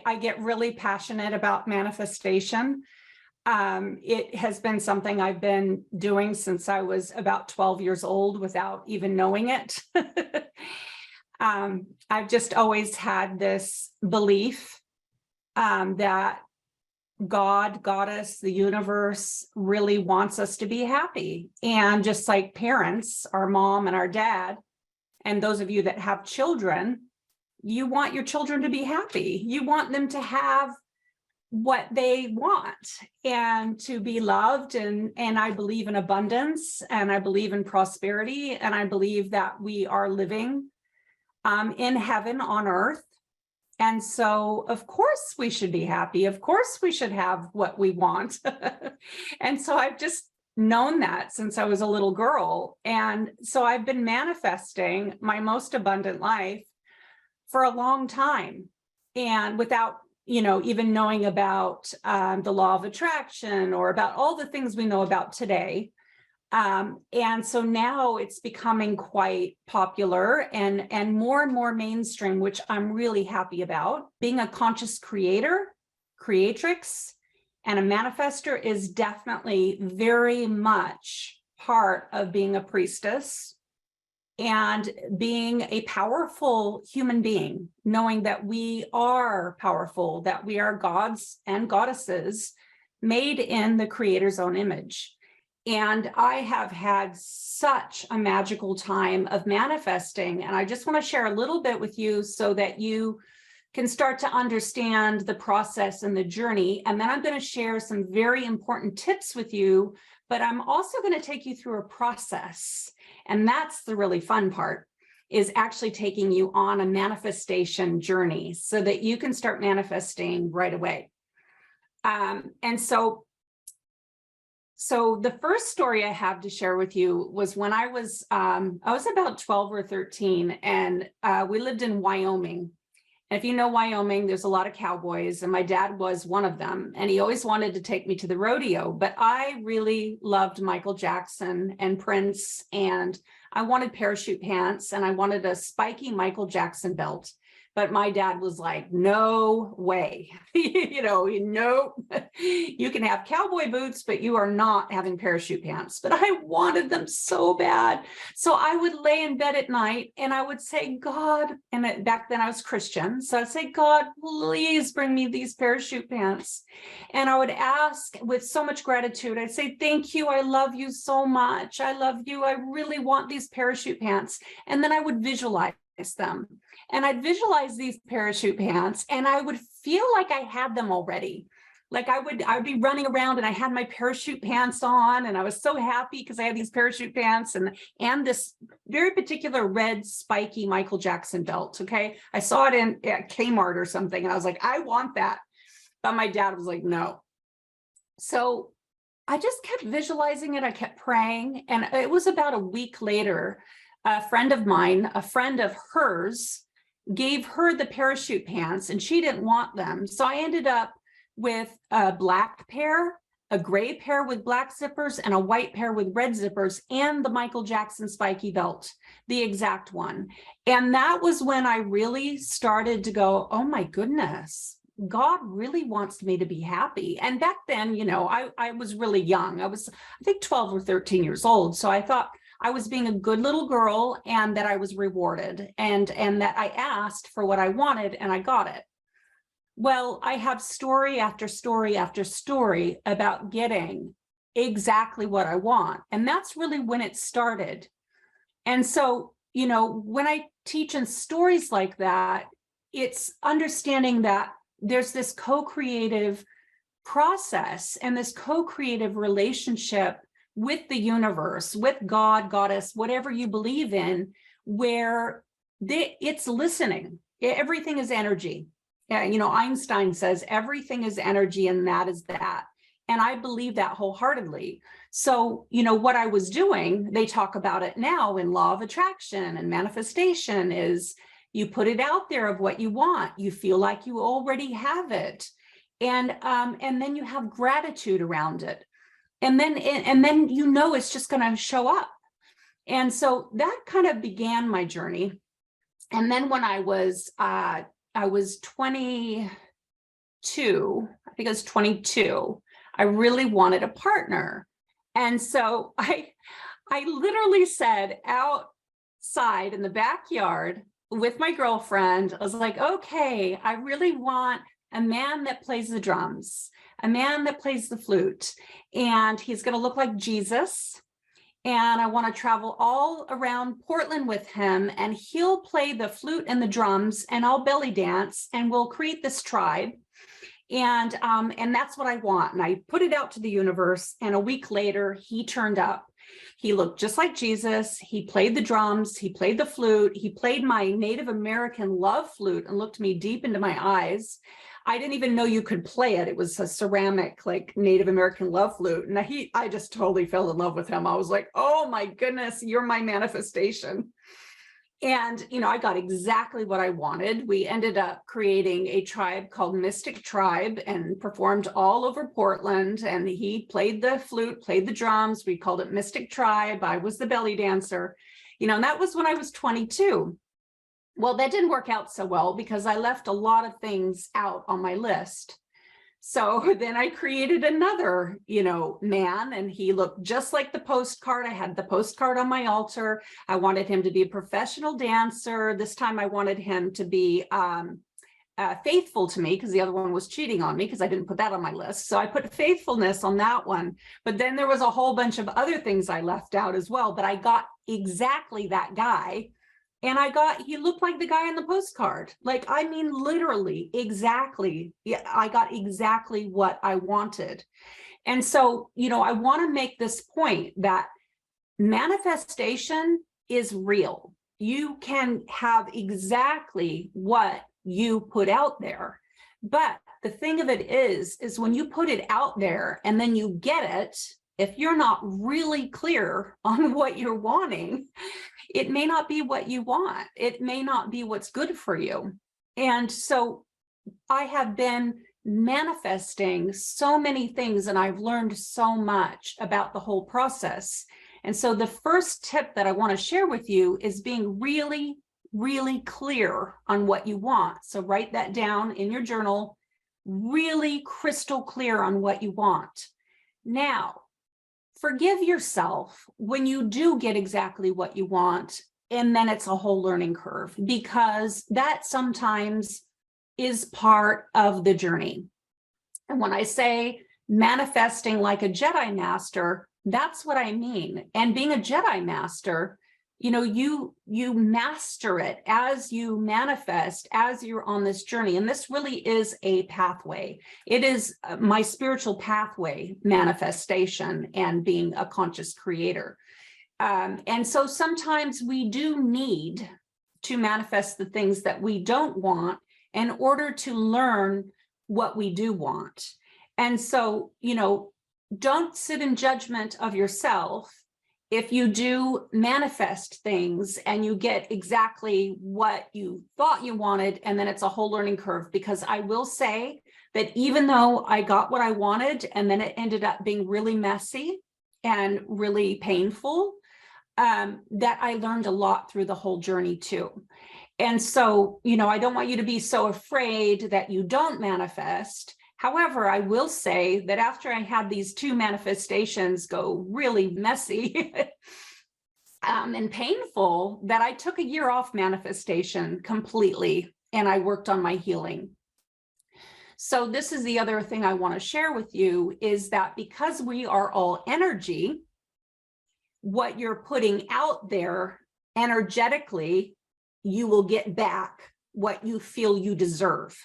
I get really passionate about manifestation. It has been something I've been doing since I was about 12 years old without even knowing it. I've just always had this belief that God, Goddess, the universe really wants us to be happy. And just like parents, our mom and our dad, and those of you that have children, you want your children to be happy. You want them to have what they want and to be loved. And I believe in abundance, and I believe in prosperity, and I believe that we are living in heaven on earth. And so, of course, we should be happy. Of course, we should have what we want. And so I've just known that since I was a little girl. And so I've been manifesting my most abundant life for a long time, and without, even knowing about the law of attraction or about all the things we know about today. And so now it's becoming quite popular and more mainstream, which I'm really happy about. Being a conscious creator, creatrix, and a manifestor is definitely very much part of being a priestess and being a powerful human being, knowing that we are powerful, that we are gods and goddesses made in the creator's own image. And I have had such a magical time of manifesting. And I just want to share a little bit with you so that you can start to understand the process and the journey. And then I'm going to share some very important tips with you, but I'm also going to take you through a process. And that's the really fun part, is actually taking you on a manifestation journey so that you can start manifesting right away. So the first story I have to share with you was when I was about 12 or 13, and we lived in Wyoming. And if you know Wyoming, there's a lot of cowboys, and my dad was one of them. And he always wanted to take me to the rodeo, but I really loved Michael Jackson and Prince, and I wanted parachute pants, and I wanted a spiky Michael Jackson belt. But my dad was like, no way, no, you can have cowboy boots, but you are not having parachute pants. But I wanted them so bad. So I would lay in bed at night and I would say, God, and back then I was Christian. So I'd say, God, please bring me these parachute pants. And I would ask with so much gratitude. I'd say, thank you. I love you so much. I love you. I really want these parachute pants. And then I would visualize them. And I'd visualize these parachute pants, and I would feel like I had them already. Like I would be running around and I had my parachute pants on, and I was so happy because I had these parachute pants and this very particular red spiky Michael Jackson belt. Okay. I saw it at Kmart or something, and I was like, I want that. But my dad was like, no. So I just kept visualizing it. I kept praying. And it was about a week later, a friend of mine, a friend of hers, gave her the parachute pants, and she didn't want them. So I ended up with a black pair, a gray pair with black zippers, and a white pair with red zippers, and the Michael Jackson spiky belt, the exact one. And that was when I really started to go, oh my goodness, God really wants me to be happy. And back then, I was really young. I was, I think, 12 or 13 years old. So I thought I was being a good little girl, and that I was rewarded, and that I asked for what I wanted and I got it. Well, I have story after story after story about getting exactly what I want. And that's really when it started. And so, when I teach in stories like that, it's understanding that there's this co-creative process and this co-creative relationship with the universe, with God, Goddess, whatever you believe in, where it's listening. Everything is energy. Einstein says everything is energy, and that is that. And I believe that wholeheartedly. So, what I was doing, they talk about it now in law of attraction and manifestation, is you put it out there of what you want. You feel like you already have it. And then you have gratitude around it. And then it's just going to show up. And so that kind of began my journey. And then when I was 20, I think I was 22, I really wanted a partner. And so I literally said outside in the backyard with my girlfriend, I was like, okay, I really want a man that plays the drums, a man that plays the flute, and he's going to look like Jesus. And I want to travel all around Portland with him, and he'll play the flute and the drums, and I'll belly dance, and we'll create this tribe. And that's what I want. And I put it out to the universe, and a week later, he turned up. He looked just like Jesus. He played the drums. He played the flute. He played my Native American love flute and looked me deep into my eyes. I didn't even know you could play it. It was a ceramic, like Native American love flute. And I just totally fell in love with him. I was like, oh my goodness, you're my manifestation. And, I got exactly what I wanted. We ended up creating a tribe called Mystic Tribe and performed all over Portland. And he played the flute, played the drums. We called it Mystic Tribe. I was the belly dancer, and that was when I was 22. Well, that didn't work out so well because I left a lot of things out on my list. So then I created another, man, and he looked just like the postcard. I had the postcard on my altar. I wanted him to be a professional dancer. This time I wanted him to be faithful to me, because the other one was cheating on me, because I didn't put that on my list. So I put faithfulness on that one. But then there was a whole bunch of other things I left out as well. But I got exactly that guy. And he looked like the guy on the postcard. Like, I mean, literally, exactly. Yeah, I got exactly what I wanted. And so, I want to make this point that manifestation is real. You can have exactly what you put out there. But the thing of it is when you put it out there and then you get it, if you're not really clear on what you're wanting, it may not be what you want. It may not be what's good for you. And so I have been manifesting so many things, and I've learned so much about the whole process. And so the first tip that I want to share with you is being really, really clear on what you want. So write that down in your journal, really crystal clear on what you want. Now, forgive yourself when you do get exactly what you want, and then it's a whole learning curve, because that sometimes is part of the journey. And when I say manifesting like a Jedi Master, that's what I mean. And being a Jedi Master, you master it as you manifest, as you're on this journey. And this really is a pathway. It is my spiritual pathway, manifestation and being a conscious creator. And so sometimes we do need to manifest the things that we don't want in order to learn what we do want. And so, don't sit in judgment of yourself if you do manifest things and you get exactly what you thought you wanted, and then it's a whole learning curve. Because I will say that even though I got what I wanted, and then it ended up being really messy and really painful, that I learned a lot through the whole journey too. And so, I don't want you to be so afraid that you don't manifest. However, I will say that after I had these two manifestations go really messy and painful, that I took a year off manifestation completely, and I worked on my healing. So this is the other thing I want to share with you, is that because we are all energy, what you're putting out there energetically, you will get back what you feel you deserve.